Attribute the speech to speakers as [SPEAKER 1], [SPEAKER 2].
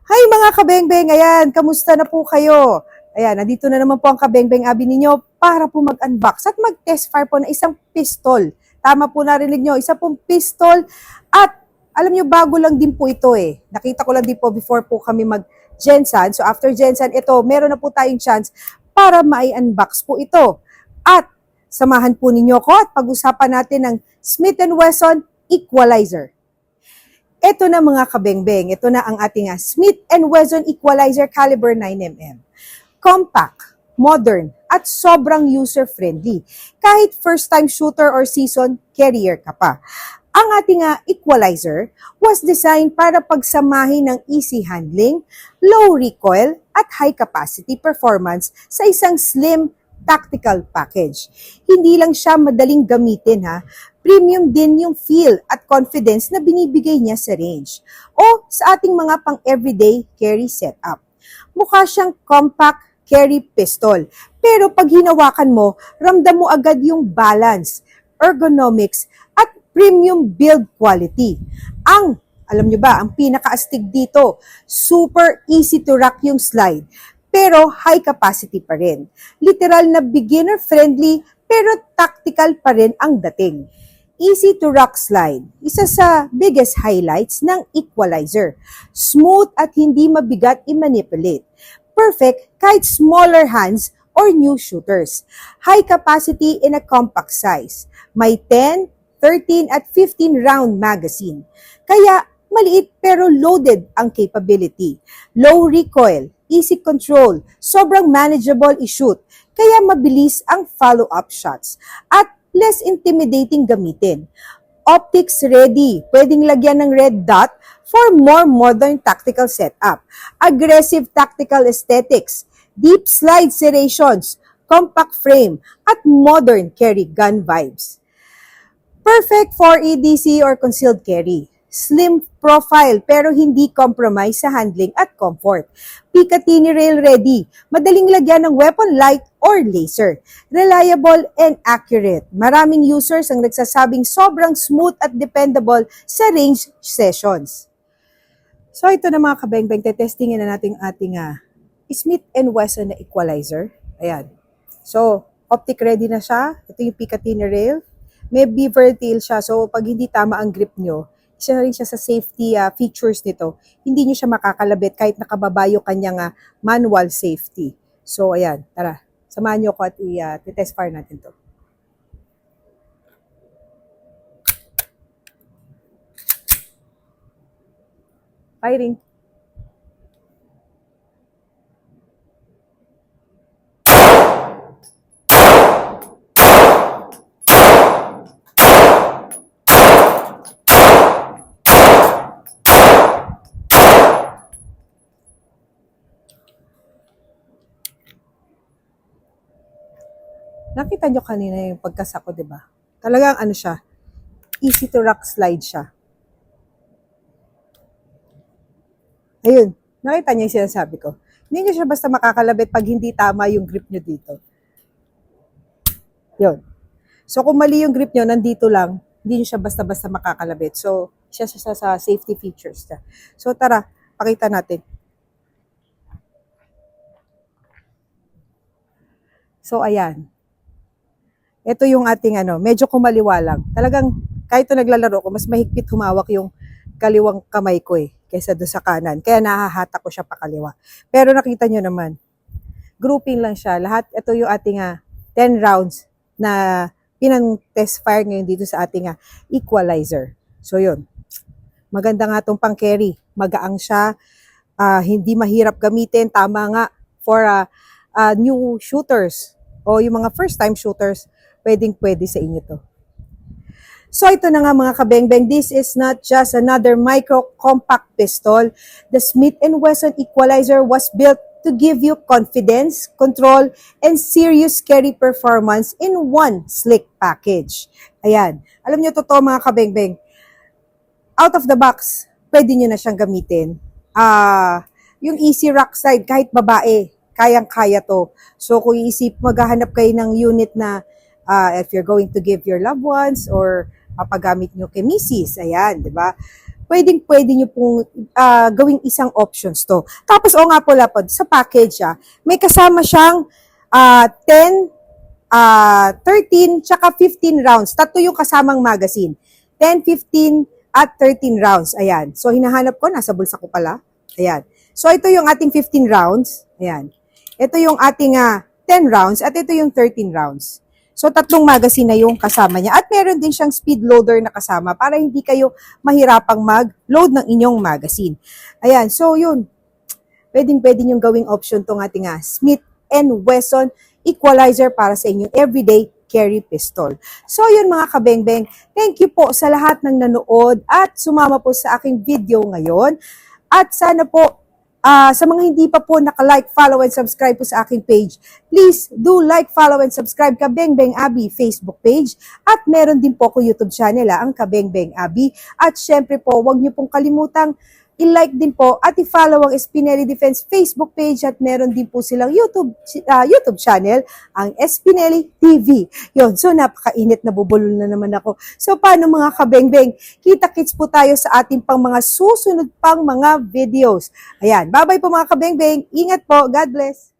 [SPEAKER 1] Hi mga kabengbeng, ayan, kamusta na po kayo? Ayan, nandito na naman po ang kabengbeng abi ninyo para po mag-unbox at mag-test fire po ng isang pistol. Tama po narinig nyo, isa pong pistol at alam nyo, bago lang din po ito eh. Nakita ko lang din po before po kami mag-Gensan. So after Gensan, ito, meron na po tayong chance para ma-unbox po ito. At samahan po ninyo ko at pag-usapan natin ng Smith & Wesson Equalizer. Ito na mga kabengbeng, ito na ang ating Smith & Wesson Equalizer Caliber 9mm. Compact, modern, at sobrang user-friendly. Kahit first-time shooter or season carrier ka pa. Ang ating equalizer was designed para pagsamahin ng easy handling, low recoil, at high capacity performance sa isang slim tactical package. Hindi lang siya madaling gamitin premium din yung feel at confidence na binibigay niya sa range o sa ating mga pang-everyday carry setup. Mukha siyang compact carry pistol, pero pag hinawakan mo, ramdam mo agad yung balance, ergonomics, at premium build quality. Alam nyo ba, ang pinakaastig dito, super easy to rock yung slide, pero high capacity pa rin. Literal na beginner-friendly, pero tactical pa rin ang dating. Easy to rock slide, isa sa biggest highlights ng equalizer. Smooth at hindi mabigat i-manipulate. Perfect kahit smaller hands or new shooters. High capacity in a compact size. May 10, 13 at 15 round magazine. Kaya maliit pero loaded ang capability. Low recoil, easy control, sobrang manageable i-shoot. Kaya mabilis ang follow-up shots. At less intimidating gamitin. Optics ready, pwedeng lagyan ng red dot for more modern tactical setup. Aggressive tactical aesthetics, deep slide serrations, compact frame, at modern carry gun vibes. Perfect for EDC or concealed carry. Slim profile pero hindi compromise sa handling at comfort. Picatinny rail ready, madaling lagyan ng weapon light or laser. Reliable and accurate. Maraming users ang nagsasabing sobrang smooth at dependable sa range sessions. So ito na mga kabengbeng, testingin na natin ating Smith & Wesson na equalizer. Ayan. So, optic ready na siya. Ito yung Picatinny rail. May beaver tail siya. So, pag hindi tama ang grip nyo, isa rin siya sa safety features nito. Hindi nyo siya makakalabit kahit nakababa yung kanyang manual safety. So, ayan. Tara, samahan nyo ko at i-test fire natin to. Firing. Nakita nyo kanina yung pagkasako, di ba? Talagang ano siya, easy to rock slide siya. Ayun, nakita nyo yung sinasabi ko. Hindi nyo siya basta makakalabit pag hindi tama yung grip nyo dito. Yun. So kung mali yung grip nyo, nandito lang, hindi nyo siya basta-basta makakalabit. So, siya sa safety features niya. So tara, pakita natin. So ayan. Ito yung ating medyo kumaliwa lang. Talagang kahit ito naglalaro ko, mas mahigpit humawak yung kaliwang kamay ko kaysa doon sa kanan. Kaya nahahatak ko siya pakaliwa. Pero nakita nyo naman, grouping lang siya. Lahat, ito yung ating 10 rounds na pinang-test fire ngayon dito sa ating equalizer. So yun, maganda nga itong pang-carry. Magaang siya, hindi mahirap gamitin. Tama nga for new shooters o yung mga first-time shooters, pwedeng-pwede sa inyo to. So ito na nga mga kabengbeng, this is not just another micro-compact pistol. The Smith & Wesson Equalizer was built to give you confidence, control, and serious carry performance in one slick package. Ayan. Alam nyo, totoo mga kabengbeng, out of the box, pwede nyo na siyang gamitin. Yung easy rock slide, kahit babae, kayang-kaya to. So kung iisip, maghahanap kayo ng unit na if you're going to give your loved ones or papagamit nyo kay misis, ayan, di ba? pwedeng-pwede nyo pong gawing isang options to. Tapos, nga po lapad, sa package, may kasama siyang 10, 13, tsaka 15 rounds. Tatlo yung kasamang magazine. 10, 15, at 13 rounds. Ayan. So, hinahanap ko, nasa bulsa ko pala. Ayan. So, ito yung ating 15 rounds. Ayan. Ito yung ating 10 rounds at ito yung 13 rounds. So, tatlong magazine na yung kasama niya. At meron din siyang speed loader na kasama para hindi kayo mahirapang mag-load ng inyong magazine. Ayan. So, yun. Pwedeng-pwede yung gawing option tong ating Smith & Wesson equalizer para sa inyong everyday carry pistol. So, yun mga kabengbeng. Thank you po sa lahat ng nanood at sumama po sa aking video ngayon. At sana po, sa mga hindi pa po naka-like, follow, and subscribe po sa aking page, please do like, follow, and subscribe Kabengbeng Abi Facebook page. At meron din po ko YouTube channel, ang Kabengbeng Abi. At syempre po, huwag niyo pong kalimutang i-like din po at i-follow ang Espineli Defense Facebook page at meron din po silang YouTube channel, ang Espineli TV. Yun, so napakainit, nabubulol na naman ako. So paano mga kabengbeng? Kita-kits po tayo sa ating pang mga susunod pang mga videos. Ayan, bye-bye po mga kabengbeng. Ingat po, God bless.